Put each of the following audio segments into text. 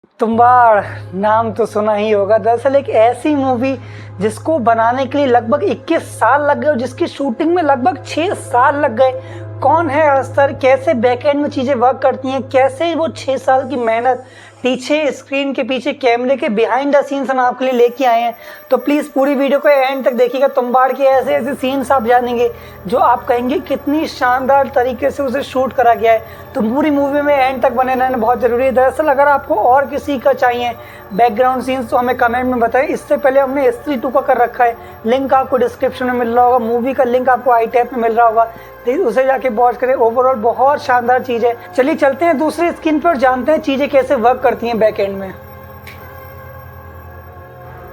तुम्बाड़ नाम तो सुना ही होगा। दरअसल एक ऐसी मूवी जिसको बनाने के लिए लगभग 21 साल लग गए और जिसकी शूटिंग में लगभग 6 साल लग गए। कौन है अस्तर, कैसे बैकएंड में चीज़ें वर्क करती हैं, कैसे वो 6 साल की मेहनत पीछे स्क्रीन के पीछे कैमरे के बिहाइंड द सीन्स हम आपके लिए लेके आए हैं। तो प्लीज़ पूरी वीडियो को एंड तक देखिएगा। तुम्बाड़ के ऐसे ऐसे सीन्स आप जानेंगे जो आप कहेंगे कितनी शानदार तरीके से उसे शूट करा गया है। तो पूरी मूवी में एंड तक बने रहना बहुत ज़रूरी है। दरअसल अगर आपको और किसी का चाहिए बैकग्राउंड सीन्स तो हमें कमेंट में बताएं। इससे पहले हमने स्त्री 2 का कर रखा है, लिंक आपको डिस्क्रिप्शन में मिल रहा होगा। मूवी का लिंक आपको आई टैप में मिल रहा होगा, तो उसे जाके वॉच करें। ओवरऑल बहुत शानदार चीज़ है। चलिए चलते हैं दूसरी स्क्रीन पर, जानते हैं चीज़ें कैसे वर्क करती हैं बैक एंड में।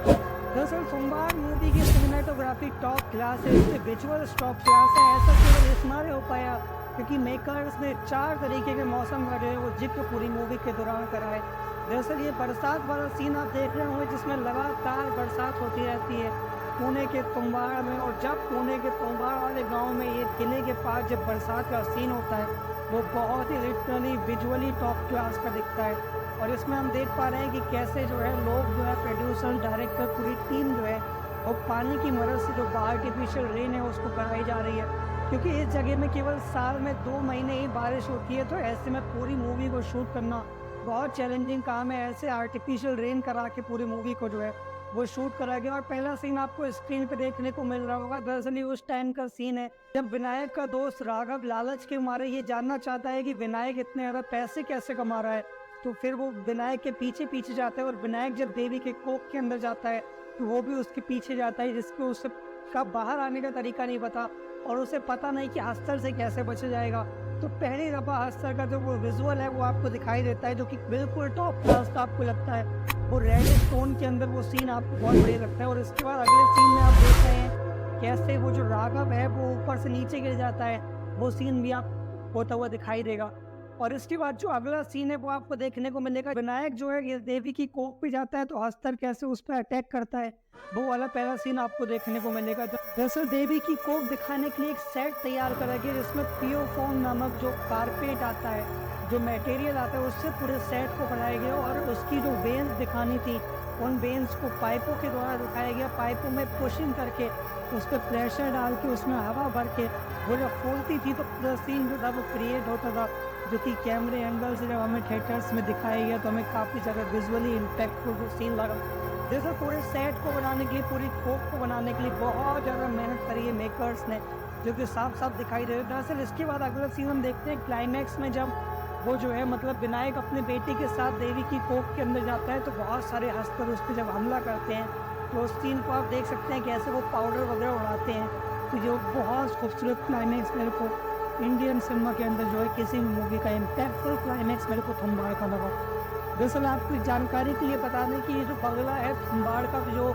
दरअसल तुम्बाड़ मूवी की सिनेमेटोग्राफी टॉप क्लास है, इसके विजुअल्स टॉप क्लास है। ऐसा केवल इस मारे हो पाया क्योंकि मेकर्स ने 4 तरीके के मौसम का जो है वो जिक्र पूरी मूवी के दौरान करा है। दरअसल ये बरसात वाला सीन आप देख रहे होंगे जिसमें लगातार बरसात होती रहती है पुणे के तुम्बाड़ में। और जब पुणे के तुम्बाड़ वाले गांव में ये किले के पास जब बरसात का सीन होता है वो बहुत ही लिटरली विजुअली टॉप क्लास का दिखता है। और इसमें हम देख पा रहे हैं कि कैसे जो है लोग जो है प्रोड्यूसर डायरेक्टर पूरी टीम जो है और पानी की मदद से जो आर्टिफिशियल रेन है उसको कराई जा रही है। क्योंकि इस जगह में केवल साल में 2 महीने ही बारिश होती है, तो ऐसे में पूरी मूवी को शूट करना बहुत चैलेंजिंग काम है। ऐसे आर्टिफिशियल रेन करा के पूरी मूवी को जो है वो शूट करा गया। और पहला सीन आपको स्क्रीन पे देखने को मिल रहा होगा, दरअसल ये उस टाइम का सीन है जब विनायक का दोस्त राघव लालच के मारे ये जानना चाहता है कि विनायक इतने ज़्यादा पैसे कैसे कमा रहा है। तो फिर वो विनायक के पीछे पीछे जाता है और विनायक जब देवी के कोख के अंदर जाता है तो वो भी उसके पीछे जाता है, जिसको उससे का बाहर आने का तरीका नहीं पता और उसे पता नहीं कि अस्तर से कैसे बचा जाएगा। तो पहली दफ़ा अस्तर का जो वो विजुअल है वो आपको दिखाई देता है जो कि बिल्कुल टॉप क्लास का आपको लगता है। वो रेड स्टोन के अंदर वो सीन आपको बहुत बढ़िया लगता है। और इसके बाद अगले सीन में आप देख रहे हैं कैसे वो जो राघव है वो ऊपर से नीचे गिर जाता है, वो सीन भी आप होता हुआ दिखाई देगा। और इसके बाद जो अगला सीन है वो आपको देखने को मिलेगा, विनायक जो है ये देवी की कोख पे जाता है तो अस्तर कैसे उस पर अटैक करता है, वो वाला पहला सीन आपको देखने को मिलेगा। दरअसल देवी की कोख दिखाने के लिए एक सेट तैयार करा गया जिसमें पियोफोम नामक जो कारपेट आता है, जो मटेरियल आता है, उससे पूरे सेट को बनाया गया। और उसकी जो वेन्स दिखानी थी उन वेन्स को पाइपों के द्वारा दिखाया गया। पाइपों में पुशिंग करके उस पर प्रेशर डाल के उसमें हवा भर के वो जब फूलती थी तो पूरा सीन जो था वो क्रिएट होता था, जो कि कैमरे एंगल से जब हमें थिएटर्स में दिखाया गया तो हमें काफ़ी ज़्यादा विजुअली इम्पैक्टफुल वो सीन लगा। जैसे पूरे सेट को बनाने के लिए, पूरी कोख को बनाने के लिए बहुत ज़्यादा मेहनत करी है मेकर्स ने, जो कि साफ साफ दिखाई दे रहा है। दरअसल इसके बाद अगला सीन हम देखते हैं क्लाइमैक्स में, जब वो जो है मतलब विनायक अपने बेटे के साथ देवी की कोख के अंदर जाता है तो बहुत सारे अस्तर उस पर जब हमला करते हैं तो उस सीन को आप देख सकते हैं कैसे वो पाउडर वगैरह उड़ाते हैं। तो जो बहुत खूबसूरत क्लाइमैक्स मेरे को इंडियन सिनेमा के अंदर जो है किसी मूवी का इम्पैक्टफुल क्लाइमैक्स मेरे को तुम्बाड़ का लगा। दरअसल आपकी जानकारी के लिए बता दें कि ये जो बंगला है तुम्बाड़ का जो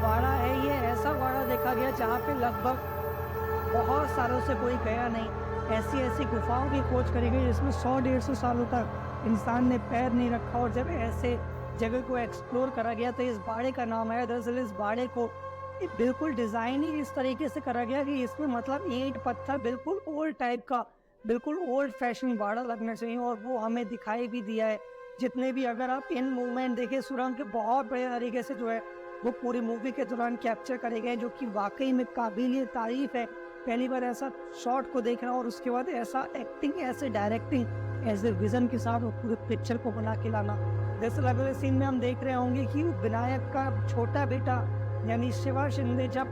वाड़ा है, ये ऐसा वाड़ा देखा गया जहाँ पे लगभग बहुत सालों से कोई गया नहीं। ऐसी ऐसी गुफाओं की खोज करी गई जिसमें 100-150 सालों तक इंसान ने पैर नहीं रखा। और जब ऐसे जगह को एक्सप्लोर करा गया तो इस बाड़े का नाम आया। दरअसल इस बाड़े को बिल्कुल डिज़ाइन ही इस तरीके से करा गया कि इसमें मतलब ईंट पत्थर बिल्कुल ओल्ड टाइप का, बिल्कुल ओल्ड फैशन बाड़ा लगना चाहिए। और वो हमें दिखाई भी दिया है। जितने भी अगर आप इन मूवमेंट देखें सुरंग के बहुत बड़े तरीके से जो है वो पूरी मूवी के दौरान कैप्चर करे गए, जो कि वाकई में काबिल तारीफ़ है। पहली बार ऐसा शॉट को देखना और उसके बाद ऐसा एक्टिंग, ऐसे डायरेक्टिंग, ऐसे विजन के साथ वो पूरे पिक्चर को बना के लाना। दरअसल अगले सीन में हम देख रहे होंगे कि विनायक का छोटा बेटा यानी शिवा शिंदे जब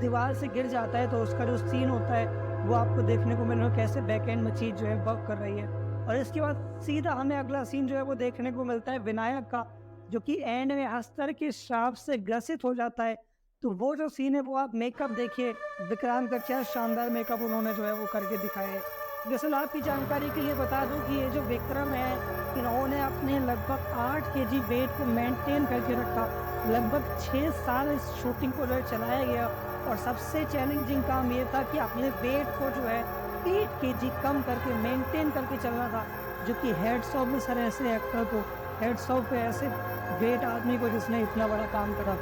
दीवार से गिर जाता है तो उसका जो सीन होता है वो आपको देखने को मिल रहा है कैसे बैक एंड में चीज़ जो है वर्क कर रही है। और इसके बाद सीधा हमें अगला सीन जो है वो देखने को मिलता है विनायक का, जो कि एंड में अस्तर के श्राप से ग्रसित हो जाता है। तो वो जो सीन है वो आप मेकअप देखिए, विक्रांत का क्या शानदार मेकअप उन्होंने जो है वो करके दिखाया है। दरअसल आपकी जानकारी के लिए बता दूं कि ये जो विक्रम है इन्होंने अपने लगभग 8 kg वेट को मेंटेन करके रखा। लगभग 6 साल इस शूटिंग को जो चलाया गया और सबसे चैलेंजिंग काम ये था कि अपने वेट को जो है 8 kg कम करके मेंटेन करके चलना था, जो कि हेड्स ऑफ में सर ऐसे एक्टर को, हेड्स ऑफ पे ऐसे ग्रेट आदमी को जिसने इतना बड़ा काम करा।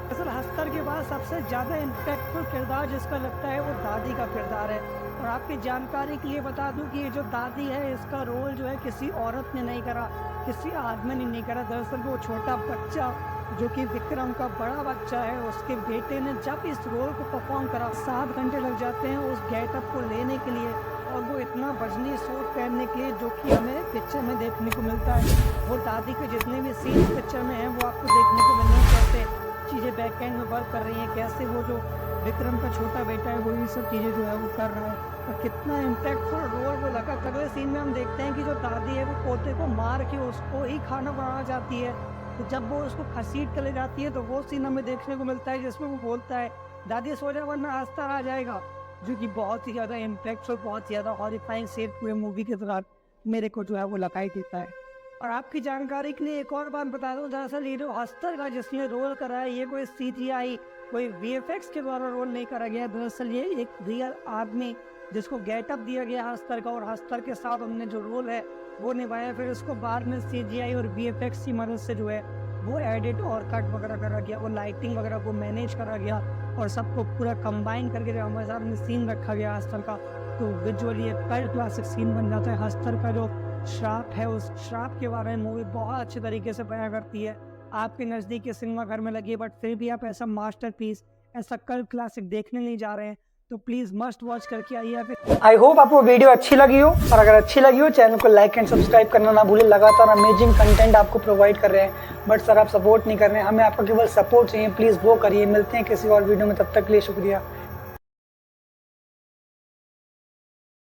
दरअसल हस्तर के बाद सबसे ज़्यादा इम्पैक्टफुल किरदार जिसका लगता है वो दादी का किरदार है। और आपकी जानकारी के लिए बता दूं कि ये जो दादी है इसका रोल जो है किसी औरत ने नहीं करा, किसी आदमी ने नहीं करा। दरअसल वो छोटा बच्चा जो कि विक्रम का बड़ा बच्चा है, उसके बेटे ने जब इस रोल को परफॉर्म करा 7 घंटे लग जाते हैं उस गेटअप को लेने के लिए और वो इतना बजनी सूट पहनने के लिए जो कि हमें पिक्चर में देखने को मिलता है। वो दादी के जितने भी सीन पिक्चर में हैं वो आपको देखने को मिलने कैसे चीज़ें बैक एंड में वर्क कर रही हैं, कैसे वो जो विक्रम का छोटा बेटा है वो ये सब चीज़ें जो है वो कर रहा है और कितना इम्पैक्टफुल रोल वो लगा। अगले सीन में हम देखते हैं कि जो दादी है वो पोते को मार के उसको ही खाना बनाना चाहती है, तो जब वो उसको घसीट कर ले जाती है तो वो सीन हमें देखने को मिलता है जिसमें वो बोलता है दादी सो जा वरना अस्तर आ जाएगा, जो कि बहुत ही ज़्यादा इम्पैक्टफुल, बहुत ही ज़्यादा हॉरिफाइंग सीन पूरे मूवी के दौरान मेरे को जो है वो लगाई देता है। और आपकी जानकारी के लिए एक और बात बता दूं, दरअसल ये जो अस्तर का जिसने रोल करा है ये कोई CGI कोई VFX के द्वारा रोल नहीं करा गया। दरअसल ये एक रियल आदमी जिसको गेटअप दिया गया अस्तर का और अस्तर के साथ उन्होंने जो रोल है वो निभाया, फिर उसको बाद में CGI और VFX की मदद से जो है वो एडिट और कट वगैरह करा गया, वो लाइटिंग वगैरह को मैनेज करा गया और सबको पूरा कंबाइन करके जो हमारे सामने सीन रखा गया अस्तर का, तो विजुअली एक कल्ट क्लासिक सीन बन जाता है। अस्तर का जो श्राप है उस श्राप के बारे में मूवी बहुत अच्छे तरीके से बयां करती है। आपके नज़दीक के सिनेमा घर में लगी बट फिर भी आप ऐसा मास्टरपीस, ऐसा कल्ट क्लासिक देखने नहीं जा रहे हैं तो प्लीज़ मस्ट वॉच करके आइए। आई होप आपको वीडियो अच्छी लगी हो, और अगर अच्छी लगी हो चैनल को लाइक एंड सब्सक्राइब करना ना भूलें। लगातार अमेजिंग कंटेंट आपको प्रोवाइड कर रहे हैं बट सर आप सपोर्ट नहीं कर रहे हैं, हमें आपका केवल सपोर्ट चाहिए, प्लीज़ वो करिए। मिलते हैं किसी और वीडियो में, तब तक के लिए शुक्रिया।